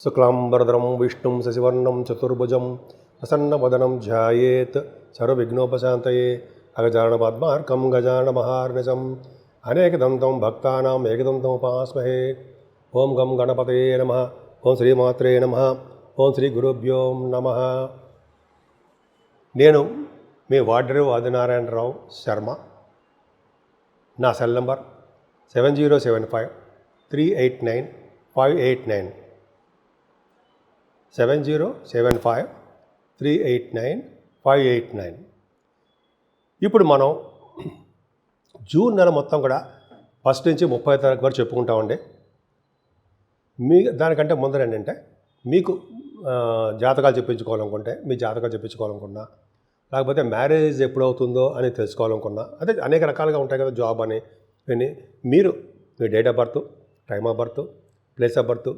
शुक्लांबरधरं विष्णुं शशिवर्णं चतुर्भुजं प्रसन्नवदनं ध्यायेत् सर्वविघ्नोपशान्तये अगजाननपद्मार्कं गजाननमहार्निशम् अनेकदन्तं भक्तानाम् एकदन्तमुपास्महे। ओं गं गणपतये नमः। ओं श्रीमात्रे नमः। ओं श्रीगुरुभ्यो नमः। నేను మీ వాడ్రేవు ఆదినారాయణరావు శర్మ. నా సెల్ నంబర్ 7075389589 7075389589. ఇప్పుడు మనం జూన్ నెల మొత్తం కూడా ఫస్ట్ నుంచి 30 తారీఖు వరకు చెప్పుకుంటామండి. దానికంటే ముందర ఏంటంటే మీకు జాతకాలు చెప్పించుకోవాలనుకుంటే మీ జాతకాలు చెప్పించుకోవాలనుకున్నా, లేకపోతే మ్యారేజ్ ఎప్పుడవుతుందో అని తెలుసుకోవాలనుకున్నా, అదే అనేక రకాలుగా ఉంటాయి కదా, జాబ్ అని ఇవన్నీ. మీరు మీ date of birth, time of birth, place of birth,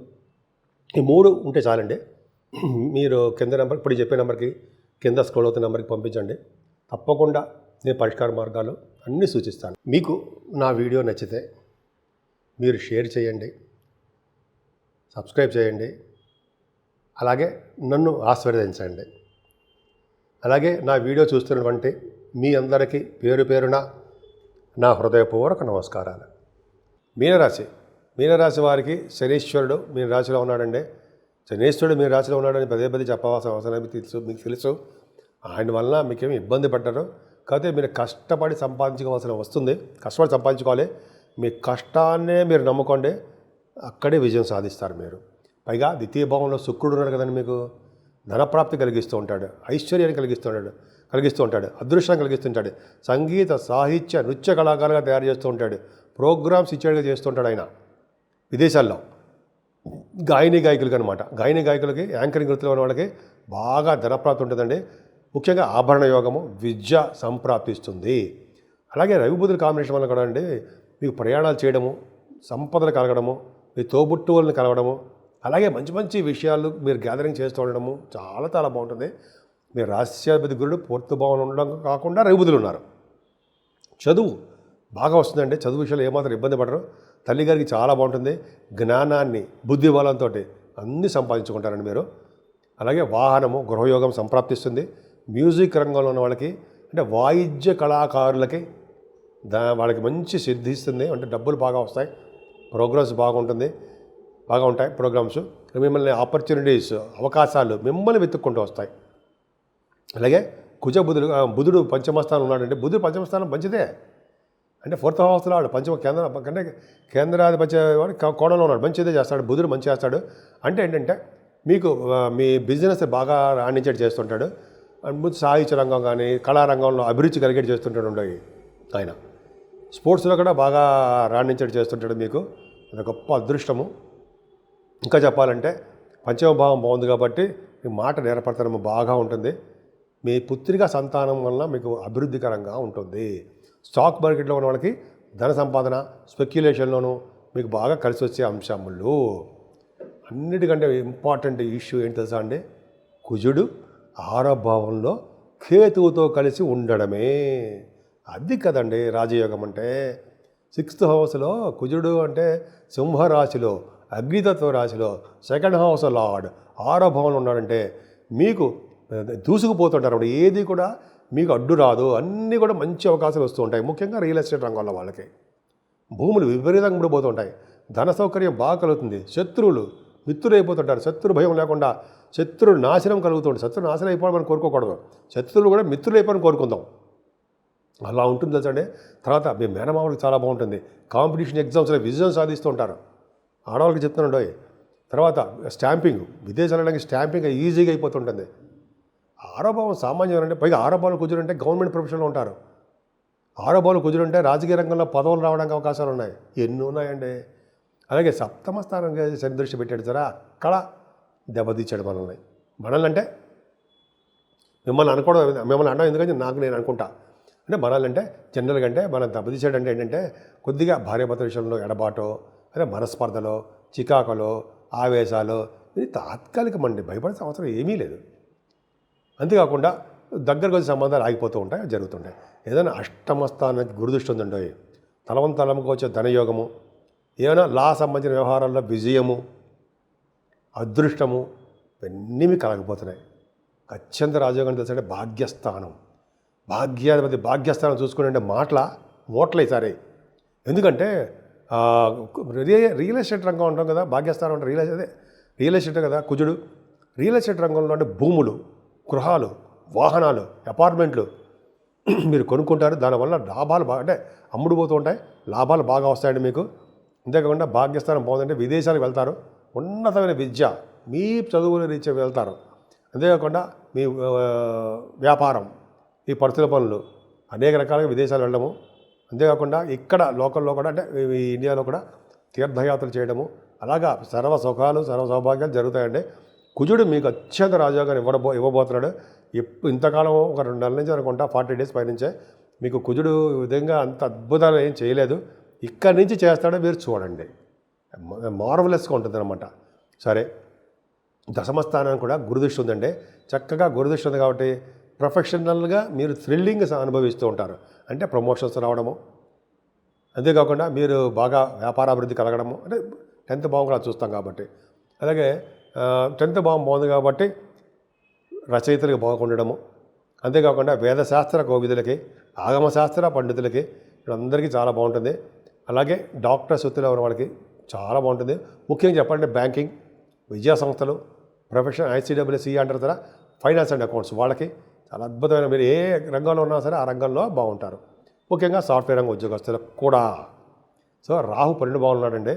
ఈ 3 ఉంటే చాలండి. మీరు కింద నెంబర్, ఇప్పుడు చెప్పే నెంబర్కి కింద స్క్రోల్ అవుతున్న నెంబర్కి పంపించండి. తప్పకుండా నేను పరిష్కార మార్గాలు అన్నీ సూచిస్తాను. మీకు నా వీడియో నచ్చితే మీరు షేర్ చేయండి, సబ్స్క్రైబ్ చేయండి, అలాగే నన్ను ఆశీర్వదించండి. అలాగే నా వీడియో చూస్తున్నటువంటి మీ అందరికీ పేరు పేరున నా హృదయపూర్వక నమస్కారాలు. మీనరాశి వారికి శనీశ్వరుడు మీ రాశిలో ఉన్నాడండి. శనీశ్వరుడు మీ రాశిలో ఉన్నాడని పదే చెప్పవలసిన అవసరం మీకు తెలుసు. ఆయన వల్ల మీకేమి ఇబ్బంది పడ్డారు. కాకపోతే మీరు కష్టపడి సంపాదించుకోవాల్సిన వస్తుంది. కష్టపడి సంపాదించుకోవాలి. మీ కష్టాన్నే మీరు నమ్ముకోండి, అక్కడే విజయం సాధిస్తారు మీరు. పైగా ద్వితీయ భావంలో శుక్రుడు ఉన్నాడు కదండి, మీకు ధనప్రాప్తి కలిగిస్తూ ఉంటాడు, ఐశ్వర్యాన్ని కలిగిస్తూ ఉంటాడు, అదృష్టాన్ని కలిగిస్తుంటాడు, సంగీత సాహిత్య నృత్య కళాకారులుగా తయారు చేస్తూ ఉంటాడు, ప్రోగ్రామ్స్ ఇచ్చేట్టుగా చేస్తుంటాడు ఆయన. విదేశాల్లో గాయకులకి అనమాట, గాయకులకి యాంకరింగ్ వృత్తిలో ఉన్న వాళ్ళకి బాగా ధనప్రాప్తి ఉంటుందండి. ముఖ్యంగా ఆభరణ యోగము, విద్య సంప్రాప్తిస్తుంది. అలాగే రవి బుధుల కాంబినేషన్ వల్ల కూడా అండి మీకు ప్రయాణాలు చేయడము, సంపదలు కలగడము, మీ తోబుట్టువులను కలవడము, అలాగే మంచి మంచి విషయాలు మీరు గ్యాదరింగ్ చేస్తూ ఉండడము చాలా చాలా బాగుంటుంది. మీరు రాశ్యాధిపతి గురుడు పూర్తి భావన ఉండడం కాకుండా రవిబుధులు ఉన్నారు. చదువు బాగా వస్తుందండి. చదువు విషయాలు ఏమాత్రం ఇబ్బంది పడరు. తల్లిగారికి చాలా బాగుంటుంది. జ్ఞానాన్ని, బుద్ధి బలంతో అన్నీ సంపాదించుకుంటారండి మీరు. అలాగే వాహనము, గృహయోగం సంప్రాప్తిస్తుంది. మ్యూజిక్ రంగంలో ఉన్న వాళ్ళకి, అంటే వాయిద్య కళాకారులకి వాళ్ళకి మంచి సిద్ధిస్తుంది. అంటే డబ్బులు బాగా వస్తాయి, ప్రోగ్రెస్ బాగా ఉంటాయి ప్రోగ్రామ్స్. మిమ్మల్ని ఆపర్చునిటీస్, అవకాశాలు మిమ్మల్ని వెతుక్కుంటూ వస్తాయి. అలాగే బుధుడు పంచమస్థానం ఉన్నాడంటే, బుధుడు పంచమస్థానం మంచిదే. అంటే 4th హౌస్లో ఆడు కేంద్రాధిపతి కోణంలో ఉన్నాడు, మంచిదే చేస్తాడు. బుధుడు మంచి చేస్తాడు. అంటే ఏంటంటే మీకు మీ బిజినెస్ బాగా రాణించేది చేస్తుంటాడు. సాహిత్య రంగం కానీ కళారంగంలో అభిరుచి కలిగేది చేస్తుంటాడు ఆయన. స్పోర్ట్స్లో కూడా బాగా రాణించేది చేస్తుంటాడు. మీకు అది గొప్ప అదృష్టము. ఇంకా చెప్పాలంటే పంచమ భావం బాగుంది కాబట్టి మీ మాట నేర్పడతనం బాగా ఉంటుంది. మీ పుత్రిక సంతానం వలన మీకు అభివృద్ధికరంగా ఉంటుంది. స్టాక్ మార్కెట్లో ఉన్న వాళ్ళకి ధన సంపాదన, స్పెక్యులేషన్లోనూ మీకు బాగా కలిసి వచ్చే అంశములు. అన్నిటికంటే ఇంపార్టెంట్ ఇష్యూ ఏంటి తెలుసా అండి? కుజుడు 6వ భావంలో కేతువుతో కలిసి ఉండడమే. అది కదండి రాజయోగం అంటే. 6th హౌస్లో కుజుడు అంటే సింహరాశిలో, అగ్నితత్వ రాశిలో 2nd హౌస్ లార్డ్ 6వ భావంలో ఉన్నాడంటే మీకు దూసుకుపోతుంటారు. ఏది కూడా మీకు అడ్డు రాదు. అన్నీ కూడా మంచి అవకాశాలు వస్తూ ఉంటాయి. ముఖ్యంగా రియల్ ఎస్టేట్ రంగంలో వాళ్ళకి భూములు విపరీతంగా ముడిపోతుంటాయి. ధన సౌకర్యం బాగా కలుగుతుంది. శత్రువులు మిత్రులు అయిపోతుంటారు. శత్రు భయం లేకుండా శత్రు నాశనం కలుగుతుంటుంది. శత్రు నాశనం అయిపోవడం మనం కోరుకోకూడదు. శత్రువులు కూడా మిత్రులు అయిపోవడం కోరుకుందాం. అలా ఉంటుంది తెలుసండి. తర్వాత మీ మేనమామలకు చాలా బాగుంటుంది. కాంపిటీషన్ ఎగ్జామ్స్లో విజయం సాధిస్తూ ఉంటారు. ఆడవాళ్ళకి చెప్తున్నాడు. తర్వాత స్టాంపింగ్, విదేశాలు వెళ్ళడానికి స్టాంపింగ్ ఈజీగా అయిపోతుంటుంది. 6వ భావం సామాన్యం అంటే, పైగా 6వ భావం కుజుడు గవర్నమెంట్ ప్రొఫెషన్లో ఉంటారు. 6వ భావం కుజుడు రాజకీయ రంగంలో పదవులు రావడానికి అవకాశాలు ఉన్నాయి. ఎన్ని ఉన్నాయండి. అలాగే 7వ స్థానంగా శని దృష్టి పెట్టాడు సరే, అక్కడ దెబ్బతీచ్చాడు మనల్ని అంటే మిమ్మల్ని అనడం ఎందుకంటే నేను అనుకుంటా. అంటే మనల్ని అంటే జనరల్గా అంటే మనం దెబ్బతీసాడు అంటే ఏంటంటే కొద్దిగా భార్యాభర్తల విషయంలో ఎడబాటో, అదే మనస్పర్ధలో, చికాకులో, ఆవేశాలు, ఇది తాత్కాలికమండి. భయపడాల్సిన అవసరం ఏమీ లేదు. అంతేకాకుండా దగ్గరకు వచ్చే సంబంధాలు ఆగిపోతూ ఉంటాయి, జరుగుతుంటాయి. ఏదైనా అష్టమ స్థానానికి గురుదృష్టి ఉందండి, తలవంతలంకి వచ్చే ధనయోగము, ఏమైనా లా సంబంధించిన వ్యవహారాల్లో విజయము, అదృష్టము ఇవన్నీ మీకు కలగబోతున్నాయి. ఖచ్చితంగా రాజయోగం తెలుసంటే భాగ్యస్థానం, భాగ్యాధిపతి భాగ్యస్థానం చూసుకుంటే మోట్లే సరే. ఎందుకంటే రియల్ ఎస్టేట్ రంగం ఉంటాం కదా, భాగ్యస్థానం అంటే రియల్ ఎస్టేట్ కదా కుజుడు. రియల్ ఎస్టేట్ రంగంలో అంటే భూములు, గృహాలు, వాహనాలు, అపార్ట్మెంట్లు మీరు కొనుక్కుంటారు. దానివల్ల లాభాలు అంటే అమ్ముడు పోతూ ఉంటాయి, లాభాలు బాగా వస్తాయండి మీకు. అంతేకాకుండా భాగ్యస్థానం బాగుందంటే విదేశాలకు వెళ్తారు, ఉన్నతమైన విద్య మీ చదువుల రీత్యా వెళ్తారు. అంతేకాకుండా మీ వ్యాపారం, ఈ పర్సుల పనులు అనేక రకాలుగా విదేశాలు వెళ్ళడము. అంతేకాకుండా ఇక్కడ లోకల్లో కూడా అంటే ఈ ఇండియాలో కూడా తీర్థయాత్రలు చేయడము, అలాగా సర్వ సుఖాలు సర్వ సౌభాగ్యాలు జరుగుతాయండి. కుజుడు మీకు అత్యంత రాజయోగాన్ని ఇవ్వబోతున్నాడు. ఇంతకాలం ఒక 2 నెలల నుంచి అనుకుంటా 40 డేస్ పైనుంచే మీకు కుజుడు విధంగా అంత అద్భుతాలు ఏం చేయలేదు. ఇక్కడి నుంచి చేస్తాడో మీరు చూడండి, మార్వలెస్గా ఉంటుంది అనమాట. సరే, దశమస్థానానికి కూడా గురుదృష్టి ఉందండి. చక్కగా గురుదృష్టి ఉంది కాబట్టి ప్రొఫెషనల్గా మీరు థ్రిల్లింగ్ అనుభవిస్తూ ఉంటారు. అంటే ప్రమోషన్స్ రావడము, అంతేకాకుండా మీరు బాగా వ్యాపారాభివృద్ధి కలగడము. అంటే 10th భావం కూడా చూస్తాం కాబట్టి, అలాగే 10th భావం బాగుంది కాబట్టి రచయితలకు బాగుండడము. అంతేకాకుండా వేదశాస్త్ర కోవిదులకి, ఆగమశాస్త్ర పండితులకి అందరికీ చాలా బాగుంటుంది. అలాగే డాక్టర్స్ వృత్తిలో ఉన్న వాళ్ళకి చాలా బాగుంటుంది. ముఖ్యంగా చెప్పాలంటే బ్యాంకింగ్, విద్యా సంస్థలు, ప్రొఫెషనల్ ICWC అంటారు కదా, ఫైనాన్స్ అండ్ అకౌంట్స్, వాళ్ళకి చాలా అద్భుతమైన, మీరు ఏ రంగంలో ఉన్నా సరే ఆ రంగంలో బాగుంటారు. ముఖ్యంగా సాఫ్ట్వేర్ రంగ ఉద్యోగస్తులకు కూడా. సో రాహు 12 భావం ఉన్నాడండి.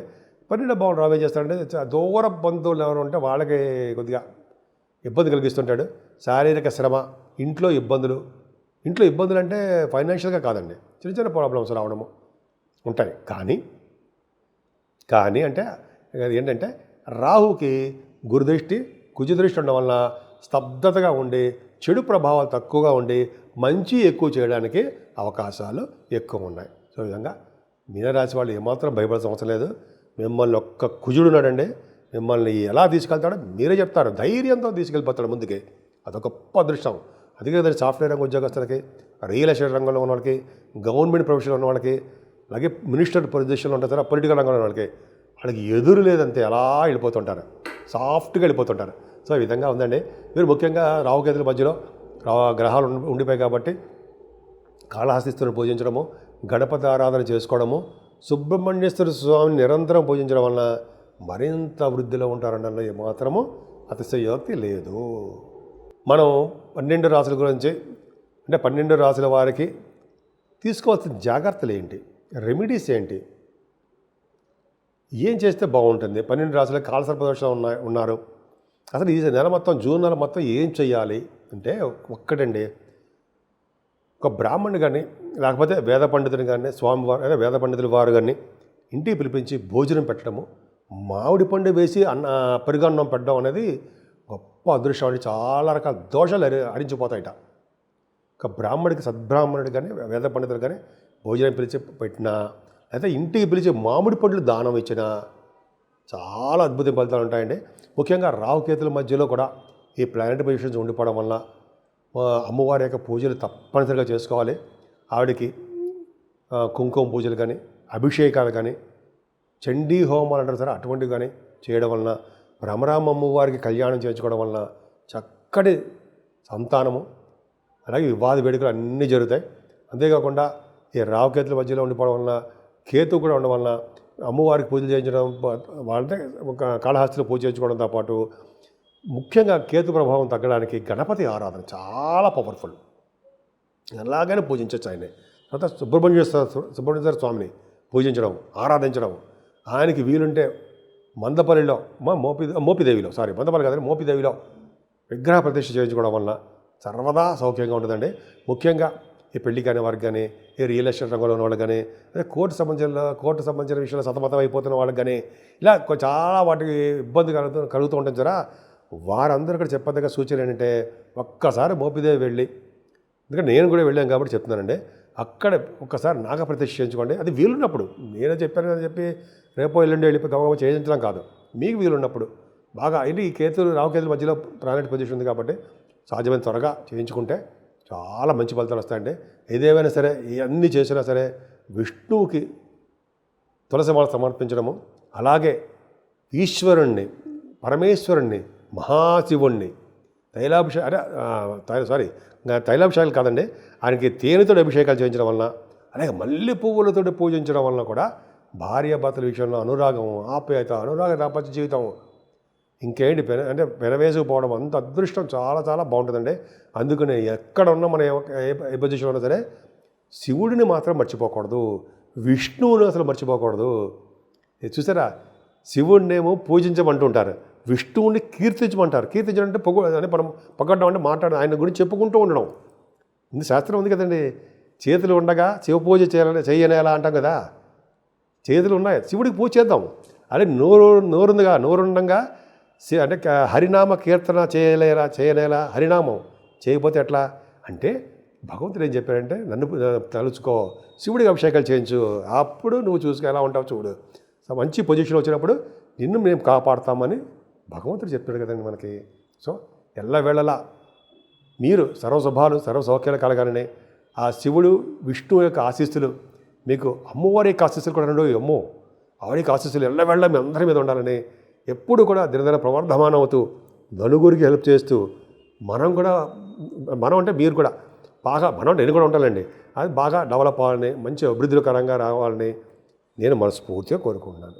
12 భావం రావు ఏం చేస్తాడంటే దూర బంధువులు ఎవరు ఉంటే వాళ్ళకి కొద్దిగా ఇబ్బంది కలిగిస్తుంటాడు. శారీరక శ్రమ, ఇంట్లో ఇబ్బందులు అంటే ఫైనాన్షియల్గా కాదండి, చిన్న ప్రాబ్లమ్స్ రావడము ఉంటాయి. కానీ అంటే ఏంటంటే రాహుకి గురుదృష్టి, కుజదృష్టి ఉండడం వలన స్తబ్దతగా ఉండి చెడు ప్రభావాలు తక్కువగా ఉండి మంచి ఎక్కువ చేయడానికి అవకాశాలు ఎక్కువ ఉన్నాయి. సో ఈ విధంగా మీనరాశి వాళ్ళు ఏమాత్రం భయపడాల్సిన అవసరం లేదు. మిమ్మల్ని ఒక్క కుజుడు ఉన్నాడండి, మిమ్మల్ని ఎలా తీసుకెళ్తాడో మీరే చెప్తారు. ధైర్యంతో తీసుకెళ్ళిపోతాడు ముందుకి. అదొక గొప్ప అదృష్టం. అందుకే సాఫ్ట్వేర్ రంగ ఉద్యోగస్తులకి, రియల్ ఎస్టేట్ రంగంలో ఉన్న వాళ్ళకి, గవర్నమెంట్ ప్రొఫెషన్లో ఉన్న వాళ్ళకి, అలాగే మినిస్టర్ పొజిషన్లో ఉంటారు కదా పొలిటికల్ రంగంలో ఉన్న వాళ్ళకి ఎదురు లేదంతే అలా వెళ్ళిపోతుంటారు, సాఫ్ట్గా వెళ్ళిపోతుంటారు. సో ఈ విధంగా ఉందండి. మీరు ముఖ్యంగా రాహుకేతుల మధ్యలో గ్రహాలు ఉండిపోయాయి కాబట్టి కాళహస్తీశ్వరుని పూజించడము, గణపతి ఆరాధన చేసుకోవడము, సుబ్రహ్మణ్యేశ్వర స్వామిని నిరంతరం పూజించడం వలన మరింత వృద్ధిలో ఉంటారనడంలో ఏమాత్రము అతిశయోక్తి లేదు. మనం 12 రాశుల గురించి అంటే 12 రాశుల వారికి తీసుకోవాల్సిన జాగ్రత్తలు ఏంటి, రెమెడీస్ ఏంటి, ఏం చేస్తే బాగుంటుంది, 12 రాశులకు కాలసర్పదోషం ఉన్నారు, అసలు ఈ నెల మొత్తం జూన్ నెల మొత్తం ఏం చేయాలి అంటే ఒక్కటండి, ఒక బ్రాహ్మణుని కానీ లేకపోతే వేద పండితుని కానీ స్వామివారు అదే వేద పండితుల వారు కానీ ఇంటికి పిలిపించి భోజనం పెట్టడము, మామిడి పండు వేసి పెరుగన్నం పెట్టడం అనేది గొప్ప అదృష్టం అండి. చాలా రకాల దోషాలు హరించిపోతాయట. ఒక బ్రాహ్మడికి సద్బ్రాహ్మణుడు కానీ వేద పండితులు కానీ భోజనం పిలిచి పెట్టినా అయితే ఇంటికి పిలిచి మామిడి పండ్లు దానం ఇచ్చినా చాలా అద్భుత ఫలితాలు ఉంటాయండి. ముఖ్యంగా రాహుకేతుల మధ్యలో కూడా ఈ ప్లానెట్ పొజిషన్స్ ఉండిపోవడం వల్ల అమ్మవారి యొక్క పూజలు తప్పనిసరిగా చేసుకోవాలి. ఆవిడకి కుంకుమ పూజలు కానీ అభిషేకాలు కానీ చండీ హోమాలు అంటారు సరే అటువంటివి కానీ చేయడం వలన భ్రమరామ అమ్మవారికి కళ్యాణం చేయించుకోవడం వలన చక్కటి సంతానము అలాగే వివాద వేడుకలు అన్నీ జరుగుతాయి. అంతేకాకుండా ఈ రాహుకేతుల మధ్యలో ఉండిపోవడం వలన కేతు కూడా ఉండడం వలన అమ్మవారికి పూజలు చేయించడం అంటే ఒక కాళహస్తిలో పూజ చేయించుకోవడంతో పాటు ముఖ్యంగా కేతు ప్రభావం తగ్గడానికి గణపతి ఆరాధన చాలా పవర్ఫుల్. ఎలాగైనా పూజించవచ్చు ఆయన్ని. తర్వాత సుబ్రహ్మణ్యేశ్వర స్వామిని పూజించడం ఆరాధించడం, ఆయనకి వీలుంటే మందపల్లిలో మోపిదేవిలో మందపల్లి కాదండి మోపిదేవిలో విగ్రహ ప్రతిష్ఠ చేయించుకోవడం వల్ల సర్వదా సౌఖ్యంగా ఉంటుందండి. ముఖ్యంగా ఈ పెళ్లి కాని వారికి కానీ ఈ రియల్ ఎస్టేట్ రంగంలో ఉన్న వాళ్ళకి కానీ అదే కోర్టు సంబంధించిన విషయంలో సతమతం అయిపోతున్న వాళ్ళకి కానీ ఇలా చాలా వాటికి ఇబ్బంది కలుగుతూ ఉంటుంది జరా. వారందరూ కూడా చెప్పదగ్గ సూచన ఏంటంటే ఒక్కసారి మోపిదేవి వెళ్ళి, ఎందుకంటే నేను కూడా వెళ్ళాను కాబట్టి చెప్తున్నానండి, అక్కడ ఒక్కసారి నాగప్రతిష్ఠ చేయించుకోండి. అది వీలున్నప్పుడు, నేనే చెప్పాను అని చెప్పి రేపో ఎల్లుండి వెళ్ళిపోయి గమగమ చేయించడం కాదు, మీకు వీలున్నప్పుడు బాగా ఇది ఈ రాహుకేతుల మధ్యలో ప్లానెట్ పొజిషన్ ఉంది కాబట్టి సాధ్యమైన త్వరగా చేయించుకుంటే చాలా మంచి ఫలితాలు వస్తాయండి. ఏదేమైనా సరే ఇవన్నీ చేసినా సరే విష్ణువుకి తులసి మాల సమర్పించడము, అలాగే ఈశ్వరుణ్ణి పరమేశ్వరుణ్ణి, మహాశివుణ్ణి తైలాభిషేకాలు కాదండి, ఆయనకి తేనెతో అభిషేకాలు చేయించడం వలన, అలాగే మల్లె పువ్వులతో పూజించడం వలన కూడా భార్యాభర్తల విషయంలో అనురాగం, ఆప్యాయత, అనురాగ దాంపత్య జీవితం ఇంకేంటి అంటే పెనవేసుకుపోవడం అంత అదృష్టం చాలా చాలా బాగుంటుందండి. అందుకనే ఎక్కడ ఉన్నా మనం ఏ పొజిషన్లో ఉన్నా సరే శివుడిని మాత్రం మర్చిపోకూడదు, విష్ణువుని అసలు మర్చిపోకూడదు. చూసారా, శివుడినేమో పూజించమంటుంటారు, విష్ణువుని కీర్తించమంటారు. కీర్తించడం అంటే అంటే మనం పొగడ్డం అంటే మాట్లాడడం, ఆయన గురించి చెప్పుకుంటూ ఉండడం. ఇందు శాస్త్రం ఉంది కదండి, చేతులు ఉండగా శివ పూజ చేయనేలా అంటాం కదా. చేతులు ఉన్నాయి, శివుడికి పూజ చేద్దాం. అదే నోరుండగా అంటే హరినామ కీర్తన చేయనేలా, హరినామం చేయకపోతే ఎట్లా అంటే భగవంతుడు ఏం చెప్పాడంటే, నన్ను తలుచుకో, శివుడికి అభిషేకాలు చేయించు, అప్పుడు నువ్వు చూసుకు ఎలా ఉంటావు చూడు, మంచి పొజిషన్ వచ్చినప్పుడు నిన్ను మేము కాపాడుతామని భగవంతుడు చెప్పాడు కదండి మనకి. సో ఎల్లవేళలా మీరు సర్వశుభాలు సర్వసౌఖ్యాలు కలగాలని ఆ శివుడు విష్ణువు యొక్క ఆశీస్సులు, మీకు అమ్మవారి యొక్క ఆశీస్సులు కూడా రెండు, అమ్మో ఆవిడ యొక్క ఆశీస్సులు ఎల్లవేళ మీ అందరి మీద ఉండాలని, ఎప్పుడు కూడా దినదిన ప్రవర్ధమానం అవుతూ నలుగురికి హెల్ప్ చేస్తూ మనం అంటే మీరు కూడా బాగా, మనం అంటే నేను కూడా ఉండాలండి, అది బాగా డెవలప్ అవ్వాలని, మంచి అభివృద్ధికరంగా రావాలని నేను మనస్ఫూర్తిగా కోరుకుంటున్నాను.